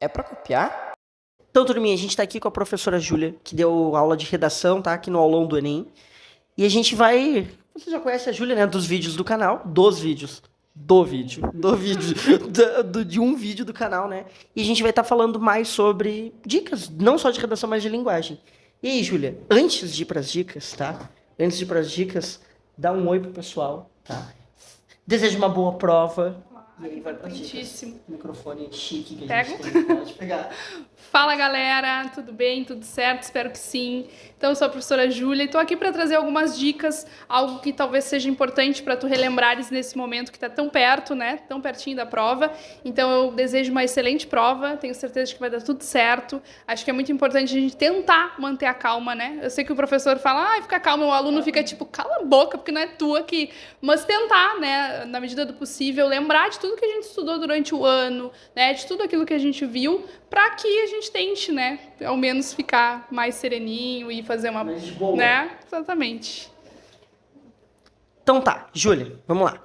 É pra copiar? Então, turminha, a gente tá aqui com a professora Júlia, que deu aula de redação, tá? Aqui no aulão do Enem. E a gente vai... Você já conhece a Júlia, né? Dos vídeos do canal. Dos vídeos. Do vídeo. Do vídeo. De um vídeo do canal, né? E a gente vai estar falando mais sobre dicas, não só de redação, mas de linguagem. E aí, Júlia, antes de ir pras dicas, tá? Antes de ir pras dicas, dá um oi pro pessoal, tá? Desejo uma boa prova. E aí vai pras dicas. Microfone chique que a gente tem. Pode pegar. Fala galera, tudo bem? Tudo certo? Espero que sim. Então eu sou a professora Júlia e estou aqui para trazer algumas dicas, algo que talvez seja importante para tu relembrares nesse momento que está tão perto, né? Tão pertinho da prova. Então eu desejo uma excelente prova, tenho certeza de que vai dar tudo certo. Acho que é muito importante a gente tentar manter a calma, né? Eu sei que o professor fala, fica calma, o aluno fica tipo, cala a boca, porque não é tu aqui. Mas tentar, né, na medida do possível, lembrar de tudo que a gente estudou durante o ano, né? De tudo aquilo que a gente viu, para que a gente tente, né, ao menos ficar mais sereninho e fazer uma... Mais de boa. Né? Exatamente. Então tá, Júlia, vamos lá.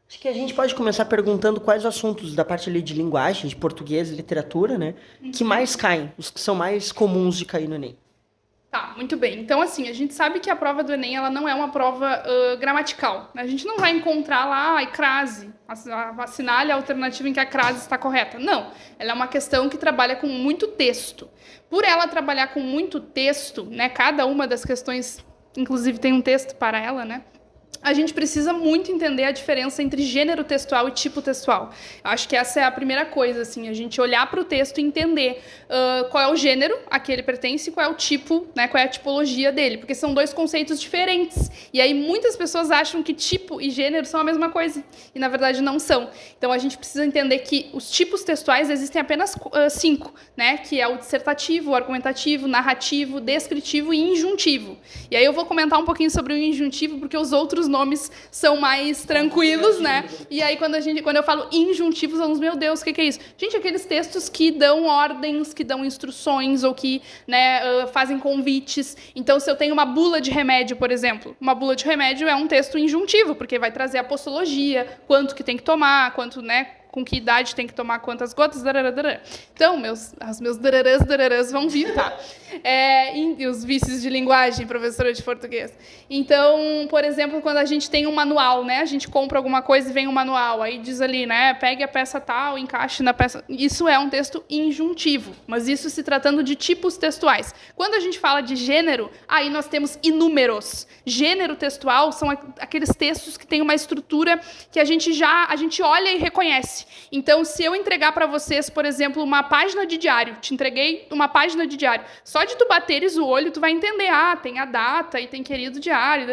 Acho que a gente pode começar perguntando quais assuntos da parte ali de linguagem, de português e literatura, né, que mais caem, os que são mais comuns de cair no Enem. Tá, muito bem. Então, assim, a gente sabe que a prova do Enem, ela não é uma prova gramatical. A gente não vai encontrar lá, crase, assinale a alternativa em que a crase está correta. Não, ela é uma questão que trabalha com muito texto. Por ela trabalhar com muito texto, né, cada uma das questões, inclusive tem um texto para ela, né, a gente precisa muito entender a diferença entre gênero textual e tipo textual. Eu acho que essa é a primeira coisa, assim, a gente olhar para o texto e entender qual é o gênero a que ele pertence e qual é o tipo, né, qual é a tipologia dele, porque são dois conceitos diferentes. E aí muitas pessoas acham que tipo e gênero são a mesma coisa, e na verdade não são. Então a gente precisa entender que os tipos textuais existem apenas 5, né, que é o dissertativo, o argumentativo, narrativo, descritivo e injuntivo. E aí eu vou comentar um pouquinho sobre o injuntivo, porque os outros nomes são mais tranquilos, né? E aí, quando eu falo injuntivos, falamos, meu Deus, o que é isso? Gente, aqueles textos que dão ordens, que dão instruções, ou que, né, fazem convites. Então, se eu tenho uma bula de remédio, por exemplo, uma bula de remédio é um texto injuntivo, porque vai trazer a posologia, quanto que tem que tomar, quanto, né, com que idade tem que tomar quantas gotas, darará. Então, os meus dararãs vão vir, tá? E os vícios de linguagem, professora de português. Então, por exemplo, quando a gente tem um manual, né? A gente compra alguma coisa e vem um manual, aí diz ali, né? Pegue a peça tal, encaixe na peça... Isso é um texto injuntivo, mas isso se tratando de tipos textuais. Quando a gente fala de gênero, aí nós temos inúmeros. Gênero textual são aqueles textos que têm uma estrutura que a gente olha e reconhece. Então, se eu entregar para vocês, por exemplo, uma página de diário, te entreguei uma página de diário, só de tu bateres o olho, tu vai entender, tem a data e tem querido diário.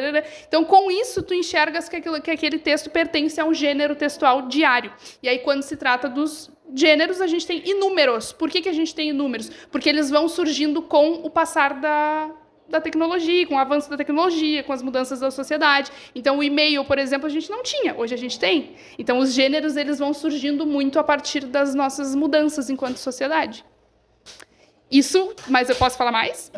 Então, com isso, tu enxergas que aquele texto pertence a um gênero textual diário. E aí, quando se trata dos gêneros, a gente tem inúmeros. Por que a gente tem inúmeros? Porque eles vão surgindo com o passar da tecnologia, com o avanço da tecnologia, com as mudanças da sociedade. Então, o e-mail, por exemplo, a gente não tinha, hoje a gente tem. Então, os gêneros eles vão surgindo muito a partir das nossas mudanças enquanto sociedade. Isso, mas eu posso falar mais?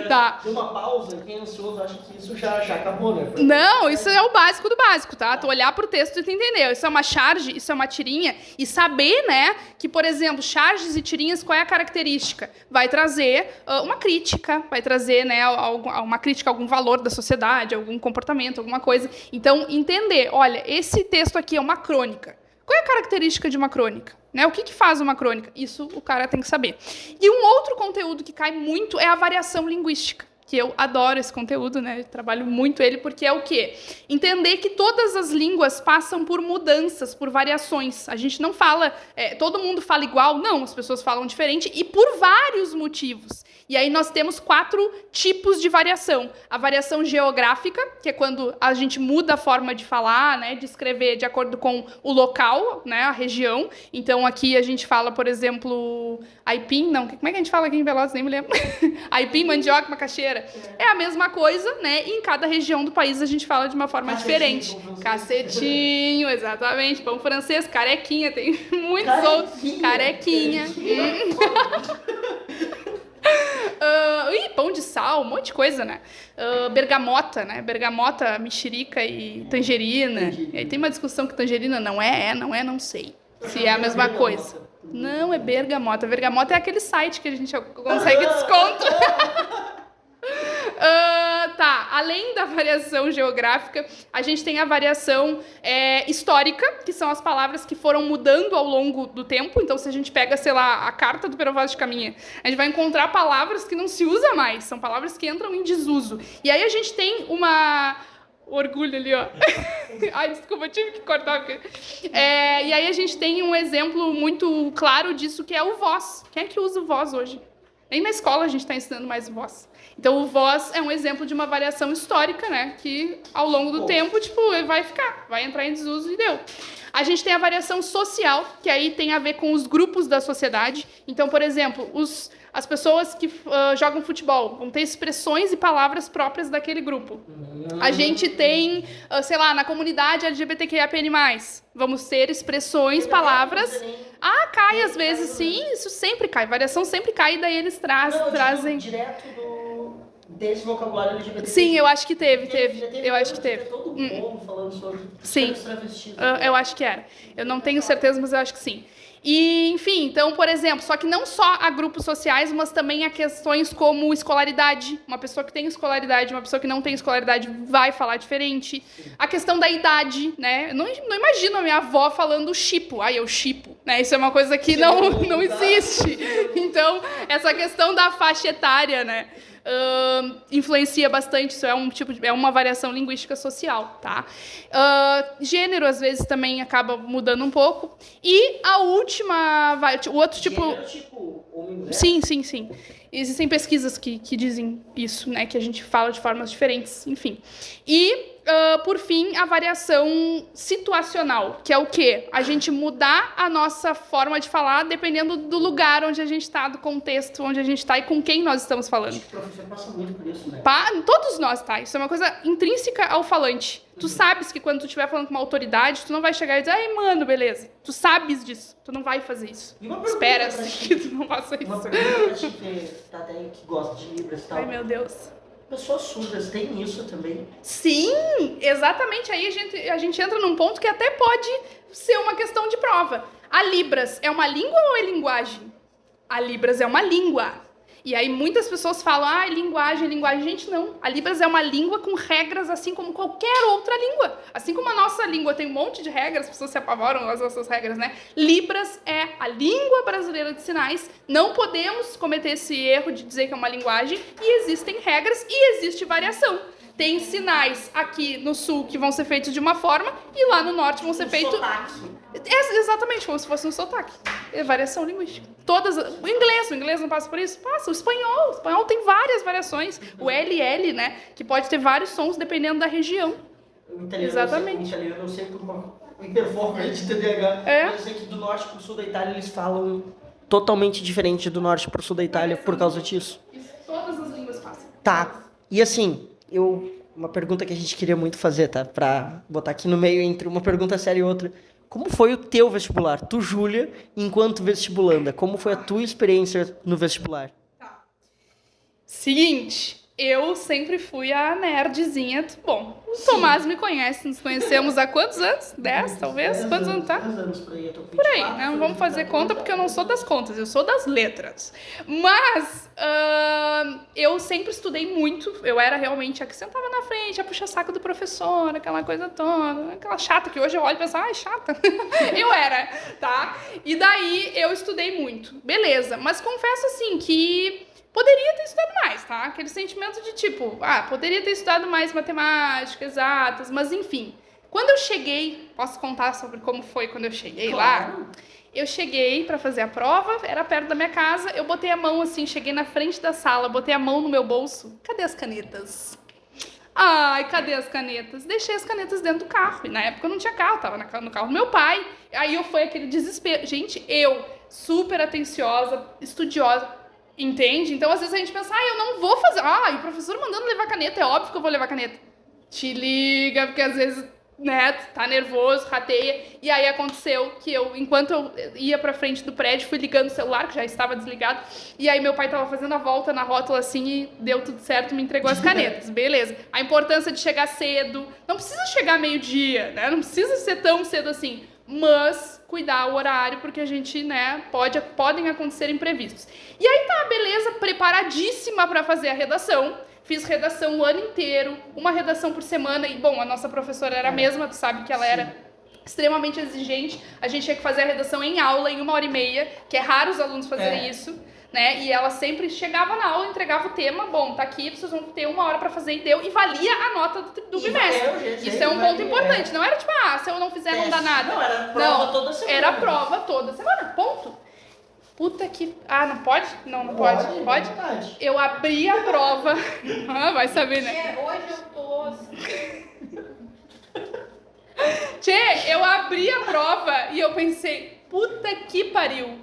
Tá. Uma pausa, quem é ansioso acha que isso já acabou, né? Não, isso é o básico do básico, tá? Tu olhar pro texto e tu entender. Isso é uma charge, isso é uma tirinha. E saber, né, que, por exemplo, charges e tirinhas, qual é a característica? Vai trazer uma crítica, vai trazer, né, uma crítica a algum valor da sociedade, algum comportamento, alguma coisa. Então, entender, olha, esse texto aqui é uma crônica. Qual é a característica de uma crônica? Né? O que faz uma crônica? Isso o cara tem que saber. E um outro conteúdo que cai muito é a variação linguística, que eu adoro esse conteúdo, né? Eu trabalho muito ele, porque é o quê? Entender que todas as línguas passam por mudanças, por variações. A gente não fala, todo mundo fala igual, não, as pessoas falam diferente, e por vários motivos. E aí nós temos 4 tipos de variação. A variação geográfica, que é quando a gente muda a forma de falar, né, de escrever de acordo com o local, né, a região. Então aqui a gente fala, por exemplo, aipim, não, como é que a gente fala aqui em Pelotas? Nem me lembro. Aipim, mandioca, macaxeira. É a mesma coisa, né, e em cada região do país a gente fala de uma forma diferente. Cacetinho, exatamente. Pão francês, carequinha, tem muitos outros. Carequinha. Pão de sal, um monte de coisa, né? Bergamota, né? Bergamota, mexerica e tangerina. E aí tem uma discussão que tangerina não sei. Se é a mesma coisa. Não, é bergamota. Bergamota é aquele site que a gente consegue desconto. Tá, além da variação geográfica, a gente tem a variação histórica, que são as palavras que foram mudando ao longo do tempo. Então, se a gente pega, sei lá, a carta do Pero Vaz de Caminha, a gente vai encontrar palavras que não se usa mais, são palavras que entram em desuso. E aí a gente tem uma... Orgulho ali, ó. Ai, desculpa, eu tive que cortar. E aí a gente tem um exemplo muito claro disso, que é o voz. Quem é que usa o voz hoje? Nem na escola a gente está ensinando mais o voz. Então, o voz é um exemplo de uma variação histórica, né? Que, ao longo do tempo, tipo, vai entrar em desuso e deu. A gente tem a variação social, que aí tem a ver com os grupos da sociedade. Então, por exemplo, as pessoas que jogam futebol vão ter expressões e palavras próprias daquele grupo. A gente tem, sei lá, na comunidade LGBTQIAPN+, vamos ter expressões, palavras... cai às vezes, sim, isso sempre cai. Variação sempre cai, e daí eles trazem... Direto desse vocabulário LGBT. Sim, eu acho que teve. Eu acho que teve. Todo mundo falando sobre sim. travestis. Eu acho que era. Eu não tenho certeza, mas eu acho que sim. E, enfim, então, por exemplo, só que não só há grupos sociais, mas também há questões como escolaridade. Uma pessoa que tem escolaridade, uma pessoa que não tem escolaridade vai falar diferente. A questão da idade, né? Eu não imagino a minha avó falando chipo. Eu chipo, né? Isso é uma coisa que não existe. Então, essa questão da faixa etária, né? Influencia bastante, isso é uma variação linguística social, tá? Gênero, às vezes, também acaba mudando um pouco. E a última... O outro tipo... Gênero, tipo homem-mulher? Sim. Existem pesquisas que dizem isso, né? Que a gente fala de formas diferentes, enfim. E, por fim, a variação situacional, que é o quê? A gente mudar a nossa forma de falar dependendo do lugar onde a gente está, do contexto onde a gente está e com quem nós estamos falando. Acho que o professor passa muito por isso, né? Todos nós, tá? Isso é uma coisa intrínseca ao falante. Tu sabes que quando tu estiver falando com uma autoridade, tu não vai chegar e dizer, ai, mano, beleza. Tu sabes disso. Tu não vai fazer isso. Espera que tu não faça isso. Uma pergunta pra ti que gosta de Libras e tal. Ai, meu Deus. Pessoas surdas têm isso também? Sim, exatamente. Aí a gente entra num ponto que até pode ser uma questão de prova. A Libras é uma língua ou é linguagem? A Libras é uma língua. E aí muitas pessoas falam, linguagem. Gente, não. A Libras é uma língua com regras assim como qualquer outra língua. Assim como a nossa língua tem um monte de regras, as pessoas se apavoram com as nossas regras, né? Libras é a língua brasileira de sinais. Não podemos cometer esse erro de dizer que é uma linguagem. E existem regras e existe variação. Tem sinais aqui no sul que vão ser feitos de uma forma e lá no norte vão ser feitos... Exatamente, como se fosse um sotaque. É variação linguística. O inglês não passa por isso? Passa. O espanhol tem várias variações. O LL, né, que pode ter vários sons dependendo da região. O italiano, exatamente. O italiano eu sei por uma hiperforma de TDAH. Mas eu sei que do norte pro sul da Itália eles falam totalmente diferente do norte pro sul da Itália por causa disso. Isso, todas as línguas passam. Tá. E assim, uma pergunta que a gente queria muito fazer, tá? Pra botar aqui no meio entre uma pergunta séria e outra. Como foi o teu vestibular? Tu, Júlia, enquanto vestibulanda, como foi a tua experiência no vestibular? Tá. Seguinte, eu sempre fui a nerdzinha. Bom, o Tomás me conhece, nos conhecemos há quantos anos? 10, talvez? Quantos anos tá? 10 anos por aí, eu tô com 24, por aí, né? Não vamos fazer conta porque eu não sou das contas, eu sou das letras. Mas eu sempre estudei muito, eu era realmente a que sentava na frente, a puxa saco do professor, aquela coisa toda, aquela chata que hoje eu olho e penso, chata. Eu era, tá? E daí eu estudei muito, beleza. Mas confesso assim que poderia ter estudado mais, tá? Aquele sentimento de tipo, poderia ter estudado mais matemática, exatas, mas enfim. Quando eu cheguei, posso contar sobre como foi quando eu cheguei lá? Eu cheguei pra fazer a prova, era perto da minha casa, eu botei a mão assim, cheguei na frente da sala, botei a mão no meu bolso. Cadê as canetas? Cadê as canetas? Deixei as canetas dentro do carro. E na época eu não tinha carro, tava no carro do meu pai. Aí foi aquele desespero. Gente, eu, super atenciosa, estudiosa, entende? Então, às vezes a gente pensa, eu não vou fazer. O professor mandando levar caneta, é óbvio que eu vou levar caneta. Te liga, porque às vezes, né, tá nervoso, rateia. E aí aconteceu que enquanto eu ia pra frente do prédio, fui ligando o celular, que já estava desligado. E aí meu pai tava fazendo a volta na rótula assim e deu tudo certo, me entregou as canetas. Beleza. A importância de chegar cedo. Não precisa chegar meio-dia, né? Não precisa ser tão cedo assim. mas cuidar o horário, porque a gente, né, podem acontecer imprevistos. E aí tá, beleza, preparadíssima para fazer a redação. Fiz redação o ano inteiro, uma redação por semana. E, bom, a nossa professora era a mesma, tu sabe que ela era extremamente exigente. A gente tinha que fazer a redação em aula, em 1h30, que é raro os alunos fazerem isso, né? E ela sempre chegava na aula, entregava o tema. Bom, tá aqui, vocês vão ter 1 hora pra fazer e deu. E valia a nota do bimestre. Isso é um ponto importante. Não era tipo, se eu não fizer, não dá nada. Não, era prova toda semana. Era prova toda semana, ponto. Puta que... não pode? Não pode. Pode? Eu abri a prova. Vai saber, né? Hoje eu tô... Tchê, eu abri a prova e eu pensei, puta que pariu.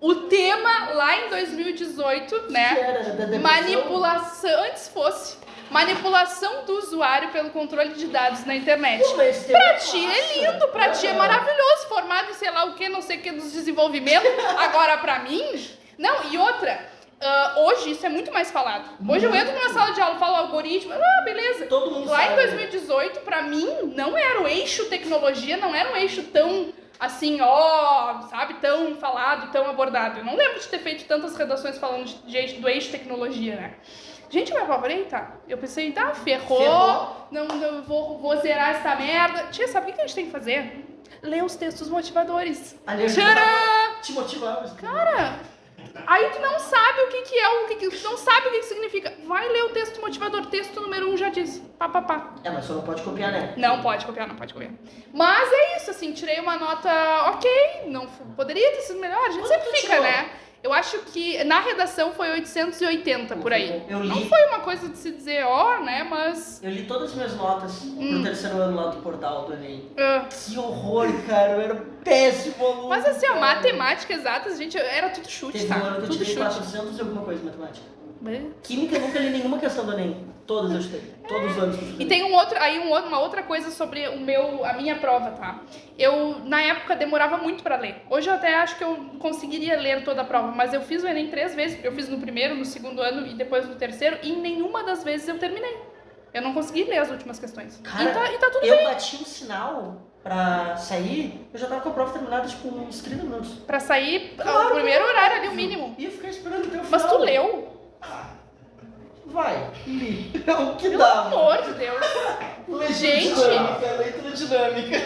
O tema lá em 2018, né? Manipulação, antes fosse manipulação do usuário pelo controle de dados na internet. Pra ti é lindo, pra ti é maravilhoso, formado em sei lá o que, não sei o que dos desenvolvimentos. Agora pra mim, não, e outra, hoje isso é muito mais falado. Hoje eu entro numa sala de aula, falo algoritmo, beleza. Todo mundo lá sabe. Em 2018, pra mim, não era o eixo tecnologia, não era um eixo tão assim, sabe, tão falado, tão abordado. Eu não lembro de ter feito tantas redações falando do eixo tecnologia, né? Gente, eu me apavorei, tá? Eu pensei, ferrou. Não vou zerar essa merda. Tia, sabe o que a gente tem que fazer? Ler os textos motivadores. Tcharam! Te motivamos. Cara, aí tu não sabe o que é, tu não sabe o que significa. Vai ler o texto motivador. Texto número 1 já diz. Pá. Mas você não pode copiar, né? Não pode copiar. Mas é isso, assim, tirei uma nota ok. Não poderia ter sido melhor, a gente sempre fica, né? Eu acho que na redação foi 880 por aí. Não foi uma coisa de se dizer, né, mas... Eu li todas as minhas notas pro terceiro ano lá do portal do Enem. Que horror, cara, eu era péssimo aluno. Mas assim, matemática exatas, gente, era tudo chute, Teve tá? um ano que eu Tudo tirei chute. 400 e alguma coisa em matemática. Química, eu nunca li nenhuma questão do Enem. Todas eu chutei. Todos os anos que eu chutei. E tem uma outra coisa sobre a minha prova, tá? Eu, na época, demorava muito pra ler. Hoje eu até acho que eu conseguiria ler toda a prova, mas eu fiz o Enem 3 vezes. Eu fiz no primeiro, no segundo ano e depois no terceiro, e em nenhuma das vezes eu terminei. Eu não consegui ler as últimas questões. Cara, e tá tudo eu bem. bati um sinal pra sair, eu já tava com a prova terminada, tipo, uns 30 minutos. Pra sair, o primeiro horário ali, o mínimo. E eu fiquei esperando até o final. Mas tu leu? Vai, li. É o que Pelo dá. amor de Deus. Gente. Leitura dinâmica.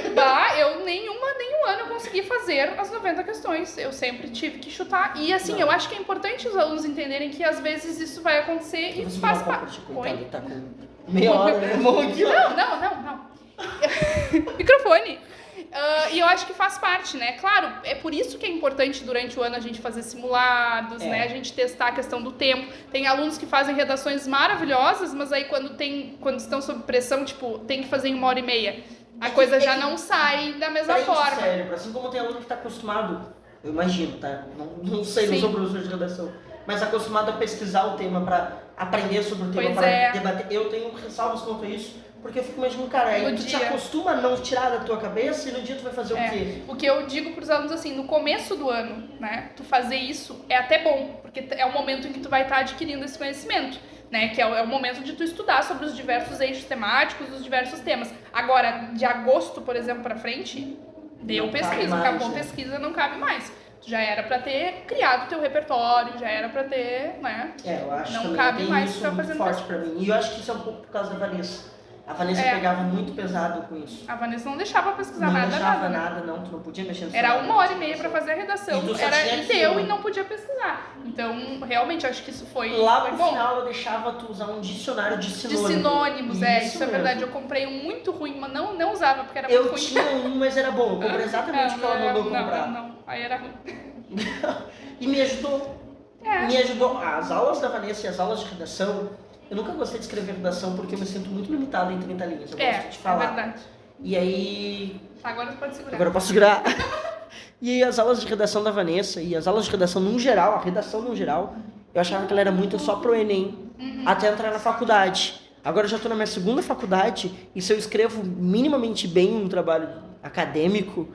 Eu nenhum ano eu consegui fazer as 90 questões. Eu sempre tive que chutar. E assim, eu acho que é importante os alunos entenderem que às vezes isso vai acontecer e faz parte. Ele tá com meia hora, meu irmão, aqui, ó. Não. Microfone. E eu acho que faz parte, né? Claro, é por isso que é importante durante o ano a gente fazer simulados, né? A gente testar a questão do tempo. Tem alunos que fazem redações maravilhosas, mas aí quando estão sob pressão, tipo, tem que fazer em 1h30. A coisa já não sai da mesma forma. Cérebro, assim como tem aluno que tá acostumado, eu imagino, tá? Não sei, não sou professor de redação, mas acostumado a pesquisar o tema pra aprender sobre o tema, para debater. Eu tenho ressalvas quanto a isso. Porque eu fico imaginando, cara, aí tu te acostuma a não tirar da tua cabeça e no dia tu vai fazer o quê? O que eu digo pros alunos assim, no começo do ano, né, tu fazer isso é até bom, porque é o momento em que tu vai estar adquirindo esse conhecimento, né, que é o momento de tu estudar sobre os diversos eixos temáticos, os diversos temas. Agora, de agosto, por exemplo, pra frente, deu pesquisa, acabou pesquisa, não cabe mais. Já era pra ter criado teu repertório, já era pra ter, né, eu acho não que cabe mais isso pra muito fazer forte pra mim. E eu acho que isso é um pouco por causa da Vanessa. A Vanessa pegava muito pesado com isso. A Vanessa não deixava pesquisar não nada. Não deixava né? nada, não. Tu não podia mexer no Era 1h30 pra fazer a redação. E deu e não podia pesquisar. Então, realmente, acho que isso foi lá pro bom. final, eu deixava tu usar um dicionário de sinônimos. De sinônimos, isso é verdade. Eu comprei um muito ruim, mas não usava, porque era muito ruim. Eu tinha um, mas era bom. Eu comprei exatamente o que ela mandou comprar. Não, aí era ruim. E me ajudou. Me ajudou. As aulas da Vanessa e as aulas de redação... Eu nunca gostei de escrever redação porque eu me sinto muito limitado em 30 linhas. Eu gosto de falar. É verdade. E aí... Agora tu pode segurar. Agora eu posso segurar. E aí as aulas de redação da Vanessa e as aulas de redação no geral, a redação no geral, eu achava que ela era muito só pro Enem, até entrar na faculdade. Agora eu já tô na minha segunda faculdade e se eu escrevo minimamente bem um trabalho acadêmico,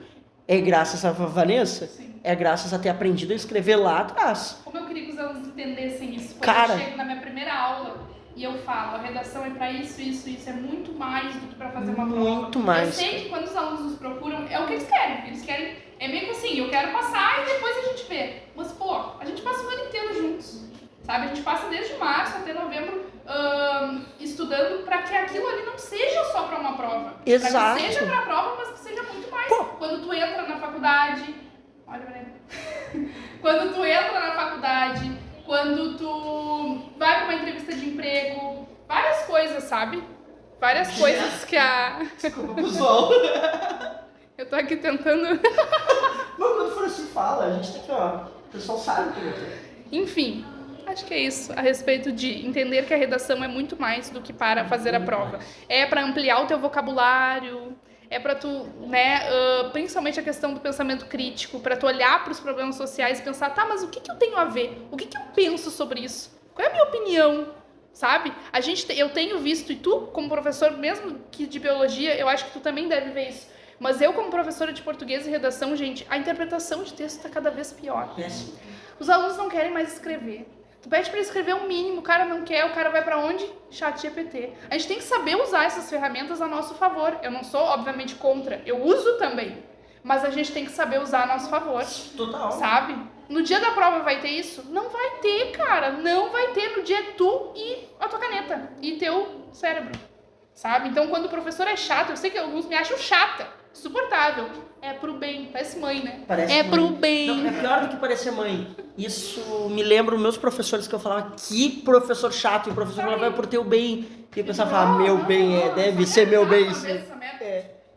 é graças a Vanessa. Sim. É graças a ter aprendido a escrever lá atrás. Como eu queria que os alunos entendessem isso. Quando Cara, eu chego na minha primeira aula e eu falo, a redação é pra isso, é muito mais do que pra fazer uma prova. Muito mais. Eu sei que quando os alunos nos procuram, é o que eles querem. Eles querem, é meio que assim, eu quero passar e depois a gente vê. Mas, pô, a gente passa o ano inteiro juntos, sabe? A gente passa desde março até novembro estudando pra que aquilo ali não seja só pra uma prova. Exato. Pra que seja pra prova, mas que seja muito mais. Pô. Quando tu entra na faculdade... Olha, Breno. Quando tu entra na faculdade, quando tu vai pra uma entrevista de emprego, várias coisas, sabe? Várias coisas que a... Desculpa, pessoal. Eu tô aqui tentando... Mas quando for assim, fala. A gente tá aqui, ó. O pessoal sabe como é. Enfim, acho que é isso a respeito de entender que a redação é muito mais do que para fazer a prova. É para ampliar o teu vocabulário, é para tu, né, principalmente a questão do pensamento crítico, para tu olhar para os problemas sociais e pensar, tá, mas o que eu tenho a ver? O que eu penso sobre isso? Qual é a minha opinião? Sabe? Eu tenho visto, e tu, como professor, mesmo que de biologia, eu acho que tu também deve ver isso. Mas eu, como professora de português e redação, gente, a interpretação de texto está cada vez pior. Os alunos não querem mais escrever. Tu pede para escrever o mínimo, o cara não quer, o cara vai para onde? ChatGPT. A gente tem que saber usar essas ferramentas a nosso favor. Eu não sou, obviamente, contra. Eu uso também. Mas a gente tem que saber usar a nosso favor. Total. Sabe? No dia da prova vai ter isso? Não vai ter, cara. Não vai ter. No dia é tu e a tua caneta. E teu cérebro. Sabe? Então, quando o professor é chato, eu sei que alguns me acham chata. Suportável. É pro bem. Parece mãe, né? Parece é mãe. pro bem. Não, é pior do que parecer mãe. Isso me lembra os meus professores que eu falava, que professor chato, e o professor falava, vai por teu bem. E eu pensava, meu bem, deve ser meu bem.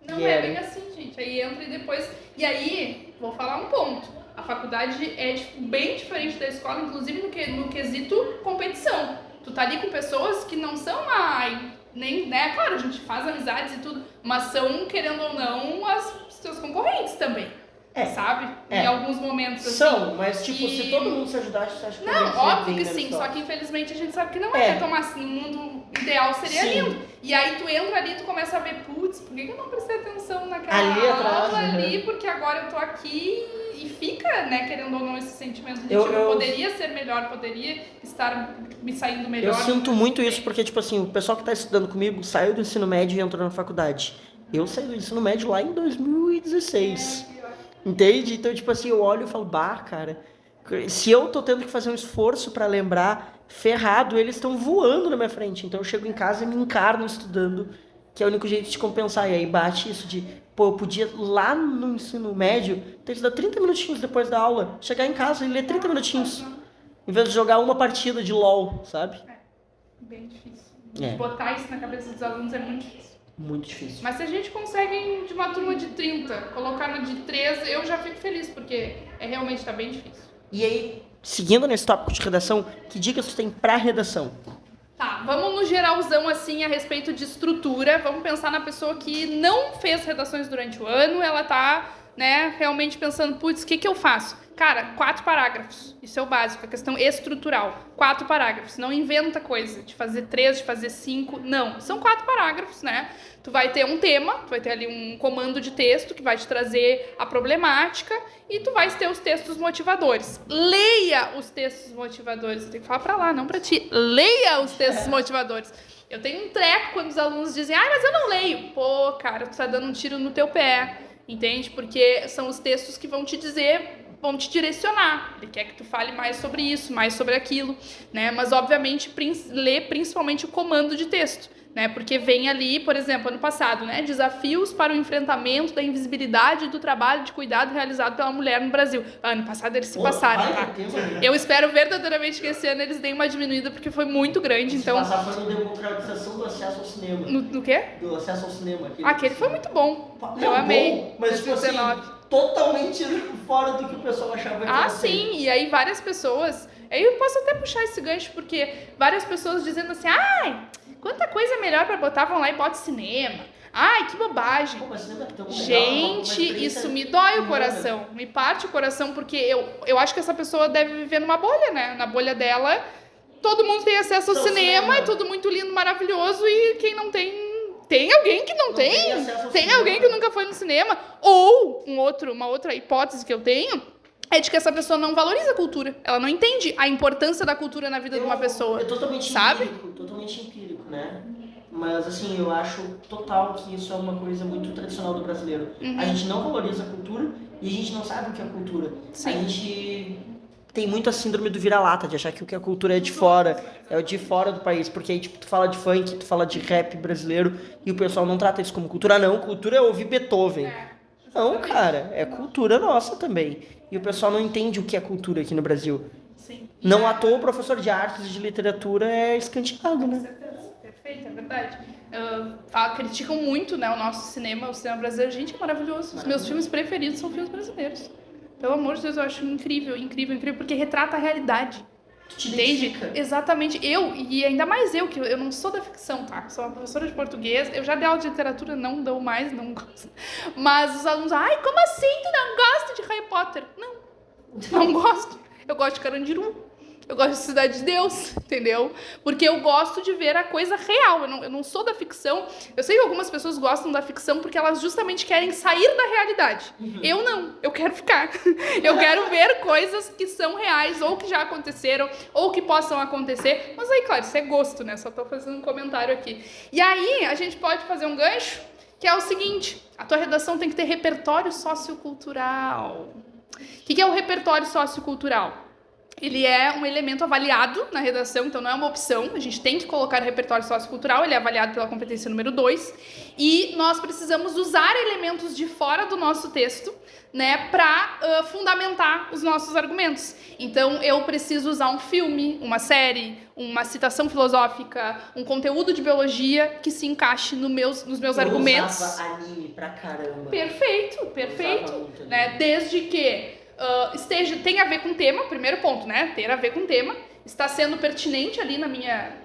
Não é bem assim, gente. Aí entra e depois... E aí, vou falar um ponto. A faculdade é bem diferente da escola, inclusive no quesito competição. Tu tá ali com pessoas que não são nem, né? Claro, a gente faz amizades e tudo, mas são, querendo ou não, os teus concorrentes também. Sabe? Em alguns momentos, assim. São, mas tipo, se todo mundo se ajudasse, você acha que não, óbvio que sim, só que infelizmente a gente sabe que não é. Tomar assim, no mundo ideal seria lindo. E aí tu entra ali e tu começa a ver, putz, por que eu não prestei atenção naquela aula ali, porque agora eu tô aqui e fica, né, querendo ou não, esse sentimento de eu poderia ser melhor, poderia estar me saindo melhor. Eu sinto muito isso, porque tipo assim, o pessoal que tá estudando comigo saiu do ensino médio e entrou na faculdade. Eu saí do ensino médio lá em 2016. Entende? Então, tipo assim, eu olho e falo, cara, se eu tô tendo que fazer um esforço pra lembrar, ferrado, eles estão voando na minha frente. Então eu chego em casa e me encarno estudando, que é o único jeito de compensar. E aí bate isso de, eu podia lá no ensino médio ter estudado 30 minutinhos depois da aula, chegar em casa e ler 30 minutinhos, em vez de jogar uma partida de LOL, sabe? Bem difícil. Botar isso na cabeça dos alunos é muito difícil. Muito difícil. Mas se a gente consegue, de uma turma de 30, colocar na de 13, eu já fico feliz, porque realmente tá bem difícil. E aí, seguindo nesse tópico de redação, que dicas você tem pra redação? Tá, vamos no geralzão, assim, a respeito de estrutura. Vamos pensar na pessoa que não fez redações durante o ano, ela tá, né, realmente pensando, putz, o que eu faço? Cara, 4 parágrafos. Isso é o básico, a questão estrutural. 4 parágrafos. Não inventa coisa de fazer 3, de fazer 5. Não. São 4 parágrafos, né? Tu vai ter um tema, tu vai ter ali um comando de texto que vai te trazer a problemática e tu vai ter os textos motivadores. Leia os textos motivadores. Eu tenho que falar pra lá, não pra ti. Leia os textos motivadores. Eu tenho um treco quando os alunos dizem, mas eu não leio. Pô, cara, tu tá dando um tiro no teu pé. Entende? Porque são os textos que vão te dizer, vão te direcionar. Ele quer que tu fale mais sobre isso, mais sobre aquilo, né? Mas, obviamente, lê principalmente o comando de texto, né? Porque vem ali, por exemplo, ano passado, né? Desafios para o enfrentamento da invisibilidade do trabalho de cuidado realizado pela mulher no Brasil. Ano passado eles se passaram, tá? Eu espero verdadeiramente que esse ano eles deem uma diminuída, porque foi muito grande, então... Se passar foi no democratização do acesso ao cinema. No quê? Do acesso ao cinema. Aquele foi muito bom. Eu amei. Mas, tipo assim, totalmente fora do que o pessoal achava que ia ser. Sim, e aí várias pessoas... Aí eu posso até puxar esse gancho, porque várias pessoas dizendo assim, quanta coisa melhor pra botar, vão lá e botam cinema. Ai, que bobagem. Pô, mas cinema é tão legal, gente, isso me dói o coração, me parte o coração, porque eu acho que essa pessoa deve viver numa bolha, né? Na bolha dela, todo mundo tem acesso ao cinema, é tudo muito lindo, maravilhoso, e quem não tem... Tem alguém que não tem? Tem alguém que nunca foi no cinema? Ou uma outra hipótese que eu tenho é de que essa pessoa não valoriza a cultura. Ela não entende a importância da cultura na vida de uma pessoa. É totalmente sabe? Totalmente totalmente empírico, né? Mas, assim, eu acho total que isso é uma coisa muito tradicional do brasileiro. A gente não valoriza a cultura e a gente não sabe o que é cultura. Sim. A gente tem muito a síndrome do vira-lata, de achar que o que é cultura é de fora, é o de fora do país. Porque aí, tipo, tu fala de funk, tu fala de rap brasileiro e o pessoal não trata isso como cultura. Não, cultura é ouvir Beethoven. Não, cara, é cultura nossa também. E o pessoal não entende o que é cultura aqui no Brasil. Sim. Não à toa o professor de artes e de literatura é escanteado, né? Com certeza. Perfeito, é verdade. Criticam muito, né, o nosso cinema, o cinema brasileiro. Gente, é maravilhoso. Os meus filmes preferidos são filmes brasileiros. Pelo amor de Deus, eu acho incrível, incrível, incrível, porque retrata a realidade. Entende? Exatamente. E ainda mais eu, que eu não sou da ficção, tá? Sou uma professora de português, eu já dei aula de literatura, não dou mais, não gosto. Mas os alunos, ai, como assim tu não gosta de Harry Potter? Não gosto. Eu gosto de Carandiru. Eu gosto de Cidade de Deus, entendeu? Porque eu gosto de ver a coisa real. Eu não sou da ficção. Eu sei que algumas pessoas gostam da ficção porque elas justamente querem sair da realidade. Eu não. Eu quero ficar. Eu quero ver coisas que são reais, ou que já aconteceram, ou que possam acontecer. Mas aí, claro, isso é gosto, né? Só tô fazendo um comentário aqui. E aí, a gente pode fazer um gancho, que é o seguinte. A tua redação tem que ter repertório sociocultural. O que é o repertório sociocultural? Ele é um elemento avaliado na redação, então não é uma opção. A gente tem que colocar o repertório sociocultural, ele é avaliado pela competência número 2. E nós precisamos usar elementos de fora do nosso texto, né, para fundamentar os nossos argumentos. Então, eu preciso usar um filme, uma série, uma citação filosófica, um conteúdo de biologia que se encaixe nos meus argumentos. Eu usava anime pra caramba. Perfeito. Né? Desde que tenha a ver com o tema, primeiro ponto, né? Ter a ver com o tema, está sendo pertinente ali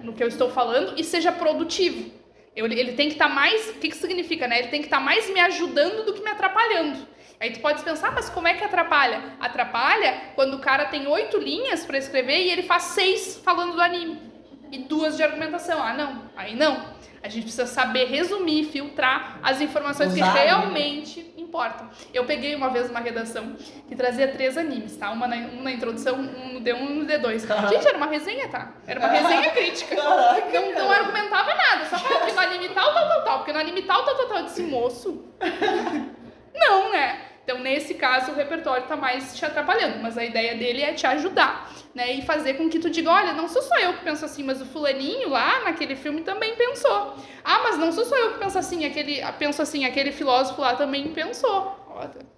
no que eu estou falando e seja produtivo. Ele tem que estar mais... O que significa, né? Ele tem que estar mais me ajudando do que me atrapalhando. Aí tu pode pensar, mas como é que atrapalha? Atrapalha quando o cara tem 8 linhas para escrever e ele faz 6 falando do anime. E 2 de argumentação. Aí não. A gente precisa saber resumir, filtrar as informações que realmente importam. Eu peguei uma vez uma redação que trazia 3 animes, tá? Um na introdução, um no D1 e um no D2. Caraca. Gente, era uma resenha, tá? Era uma resenha crítica. Caraca, não argumentava nada, só falava porque no anime tal, porque no anime tal. Eu disse, moço, não, né? Então, nesse caso, o repertório tá mais te atrapalhando, mas a ideia dele é te ajudar, né? E fazer com que tu diga, olha, não sou só eu que penso assim, mas o fulaninho lá naquele filme também pensou. Ah, mas não sou só eu que penso assim, aquele filósofo lá também pensou.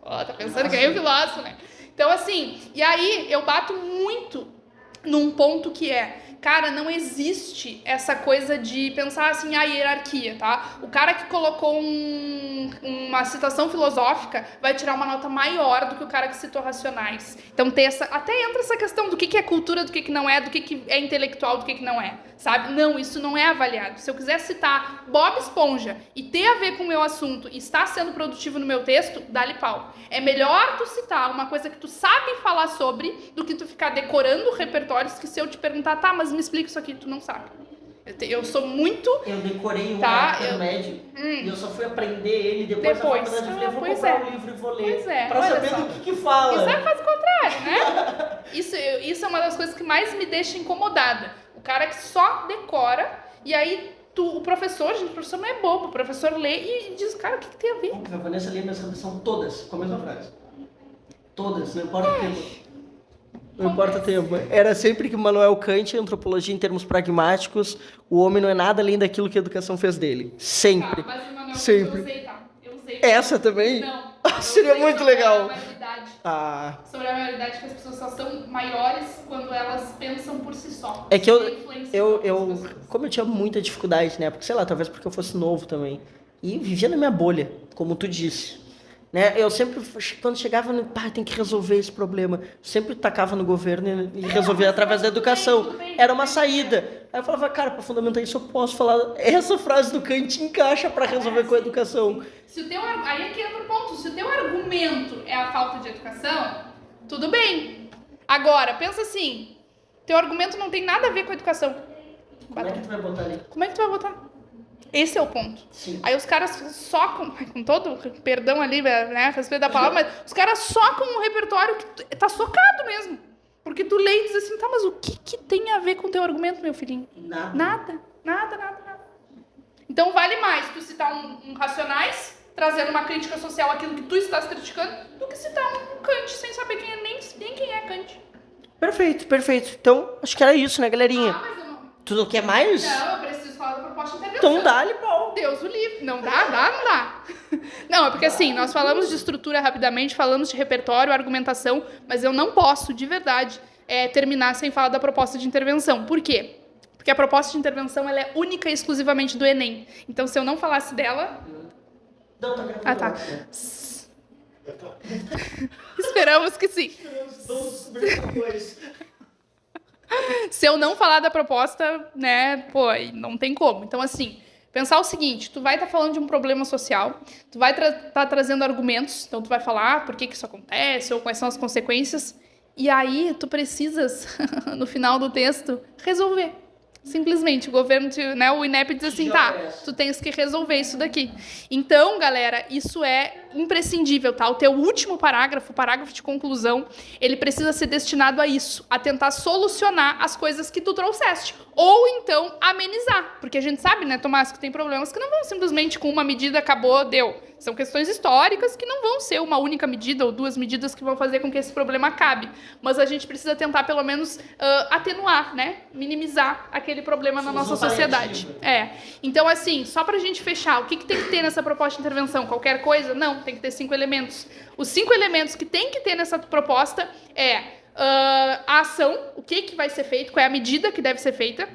Ó, tá pensando que é o filósofo, né? Então, assim, e aí eu bato muito num ponto que é, cara, não existe essa coisa de pensar assim, a hierarquia, tá? O cara que colocou uma citação filosófica vai tirar uma nota maior do que o cara que citou racionais. Então até entra essa questão do que é cultura, do que não é, do que é intelectual, do que não é, sabe? Não, isso não é avaliado. Se eu quiser citar Bob Esponja e ter a ver com o meu assunto e estar sendo produtivo no meu texto, dá-lhe pau. É melhor tu citar uma coisa que tu sabe falar sobre do que tu ficar decorando repertórios que se eu te perguntar, tá, mas me explica isso aqui, tu não sabe. Eu sou muito... Eu decorei um médio e eu só fui aprender ele depois da faculdade. Eu falei, eu vou comprar um livro e vou ler pra saber do que fala. Isso é faz o contrário, né? Isso é uma das coisas que mais me deixa incomodada. O cara que só decora e aí o professor não é bobo, o professor lê e diz, cara, o que tem a ver? A Vanessa lê minhas redações todas com a mesma frase. Todas, não importa o tempo. Não importa o tempo. Era sempre que Immanuel Kant, antropologia em termos pragmáticos, o homem não é nada além daquilo que a educação fez dele. Sempre. Tá, mas Immanuel sempre. Eu usei. Essa também? Não. Seria muito legal. Sobre a maioridade, que as pessoas só são maiores quando elas pensam por si só. É que como eu tinha muita dificuldade, né? Porque, sei lá, talvez porque eu fosse novo também. E vivia na minha bolha, como tu disse. Né? Eu sempre, quando chegava, tem que resolver esse problema. Sempre tacava no governo e resolvia através da educação. Era uma saída. Aí eu falava, cara, para fundamentar isso eu posso falar. Essa frase do Kant encaixa para resolver com a educação. Aí é que entra o ponto. Se o teu argumento é a falta de educação, tudo bem. Agora, pensa assim, teu argumento não tem nada a ver com a educação. Como é que tu vai botar ali? Como é que tu vai botar? Esse é o ponto. Sim. Aí os caras socam, com todo perdão ali, né, respeito da palavra, mas os caras socam um repertório que tá socado mesmo. Porque tu lê e diz assim, tá, mas o que tem a ver com o teu argumento, meu filhinho? Nada. Nada. Nada, nada, nada. Então vale mais tu citar um Racionais, trazendo uma crítica social àquilo que tu estás criticando, do que citar um Kant sem saber nem quem é Kant. Perfeito, perfeito. Então, acho que era isso, né, galerinha? Ah, mas eu não... Tu não quer mais? Não, eu preciso falar da proposta de intervenção. Então dá-lhe pau. Deus o livre. Não dá, não dá. Não, é porque assim, nós falamos de estrutura rapidamente, falamos de repertório, argumentação, mas eu não posso, de verdade, terminar sem falar da proposta de intervenção. Por quê? Porque a proposta de intervenção ela é única e exclusivamente do Enem. Então, se eu não falasse dela... Não, tá gravando. Ah, tá. Esperamos que sim. Se eu não falar da proposta, né, pô, não tem como. Então, assim, pensar o seguinte, tu vai estar falando de um problema social, tu vai estar trazendo argumentos, então tu vai falar por que isso acontece ou quais são as consequências, e aí tu precisas, no final do texto, resolver. Simplesmente, o governo, né, o INEP diz assim, tá, tu tens que resolver isso daqui. Então, galera, isso é imprescindível, tá? O teu último parágrafo, o parágrafo de conclusão, ele precisa ser destinado a isso, a tentar solucionar as coisas que tu trouxeste. Ou então, amenizar. Porque a gente sabe, né, Tomás, que tem problemas que não vão simplesmente com uma medida, acabou, deu. São questões históricas que não vão ser uma única medida ou duas medidas que vão fazer com que esse problema acabe. Mas a gente precisa tentar, pelo menos, atenuar, né? Minimizar aquele problema na nossa sociedade. Então, assim, só pra gente fechar, o que tem que ter nessa proposta de intervenção? Qualquer coisa? Não, tem que ter 5 elementos. Os 5 elementos que tem que ter nessa proposta a ação, o que vai ser feito, qual é a medida que deve ser feita,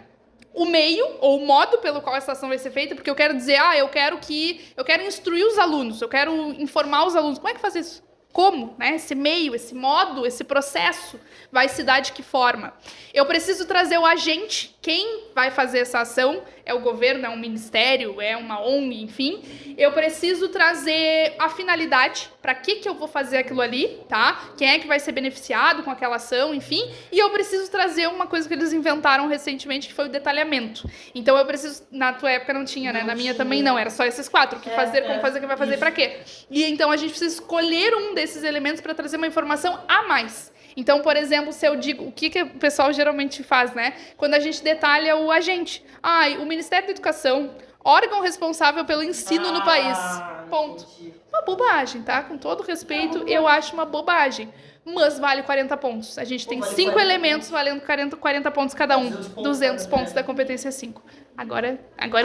o meio ou o modo pelo qual essa ação vai ser feita, porque eu quero dizer, eu quero instruir os alunos, eu quero informar os alunos. Como é que faz isso? Como, né? Esse meio, esse modo, esse processo vai se dar de que forma? Eu preciso trazer o agente, quem vai fazer essa ação, é o governo, é um ministério, é uma ONG, enfim. Eu preciso trazer a finalidade, para que eu vou fazer aquilo ali, tá? Quem é que vai ser beneficiado com aquela ação, enfim. E eu preciso trazer uma coisa que eles inventaram recentemente, que foi o detalhamento. Então eu preciso, na tua época não tinha, né? Na minha também não, era só esses 4, o que fazer, como fazer, quem vai fazer, para quê. E então a gente precisa escolher um desses elementos para trazer uma informação a mais. Então, por exemplo, se eu digo, o que o pessoal geralmente faz, né? Quando a gente detalha o agente. O Ministério da Educação, órgão responsável pelo ensino no país. Ponto. Entendi. Uma bobagem, tá? Com todo respeito, eu acho uma bobagem. Mas vale 40 pontos. A gente tem 5 elementos valendo 40 pontos cada um. 200 pontos da competência 5. Agora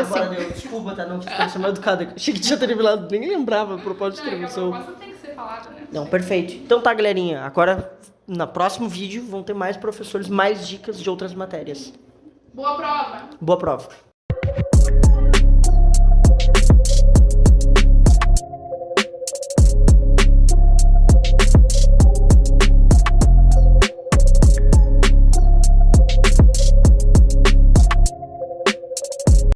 sim. Deu. Desculpa, tá? Não quis parecer mal educado. Achei que tinha terminado, nem lembrava a proposta de intervenção. A proposta tem que ser falada, né? Não, perfeito. Então tá, galerinha. Agora, no próximo vídeo, vão ter mais professores, mais dicas de outras matérias. Boa prova! Boa prova.